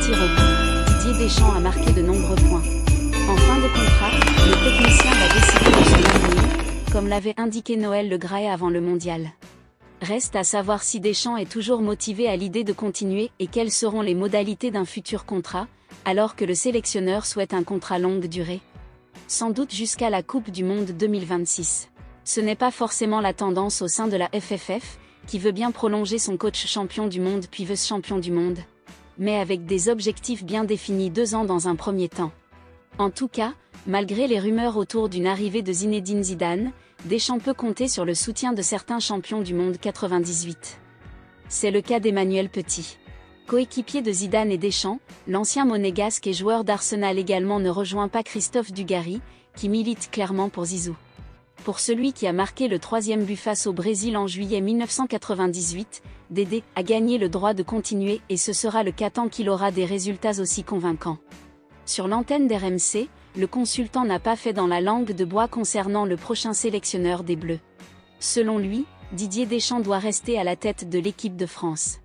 tirs au but, Didier Deschamps a marqué de nombreux points. En fin de contrat, le technicien va décider de son avenir, comme l'avait indiqué Noël Le Graët avant le mondial. Reste à savoir si Deschamps est toujours motivé à l'idée de continuer et quelles seront les modalités d'un futur contrat, alors que le sélectionneur souhaite un contrat longue durée. Sans doute jusqu'à la Coupe du Monde 2026. Ce n'est pas forcément la tendance au sein de la FFF, qui veut bien prolonger son coach champion du monde puis vice-champion du monde. Mais avec des objectifs bien définis 2 ans dans un premier temps. En tout cas, malgré les rumeurs autour d'une arrivée de Zinedine Zidane, Deschamps peut compter sur le soutien de certains champions du monde 98. C'est le cas d'Emmanuel Petit. Coéquipier de Zidane et Deschamps, l'ancien monégasque et joueur d'Arsenal également ne rejoint pas Christophe Dugarry, qui milite clairement pour Zizou. Pour celui qui a marqué le 3e but face au Brésil en juillet 1998, Dédé a gagné le droit de continuer et ce sera le cas tant qu'il aura des résultats aussi convaincants. Sur l'antenne d'RMC, le consultant n'a pas fait dans la langue de bois concernant le prochain sélectionneur des Bleus. Selon lui, Didier Deschamps doit rester à la tête de l'équipe de France.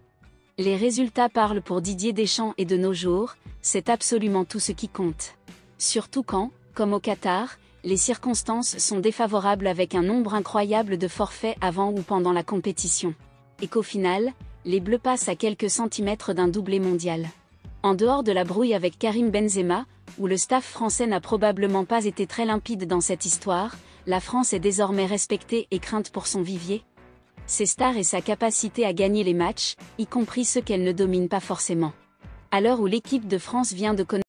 Les résultats parlent pour Didier Deschamps et de nos jours, c'est absolument tout ce qui compte. Surtout quand, comme au Qatar, les circonstances sont défavorables avec un nombre incroyable de forfaits avant ou pendant la compétition. Et qu'au final, les Bleus passent à quelques centimètres d'un doublé mondial. En dehors de la brouille avec Karim Benzema, où le staff français n'a probablement pas été très limpide dans cette histoire, la France est désormais respectée et crainte pour son vivier. Ses stars et sa capacité à gagner les matchs, y compris ceux qu'elle ne domine pas forcément. À l'heure où l'équipe de France vient de connaître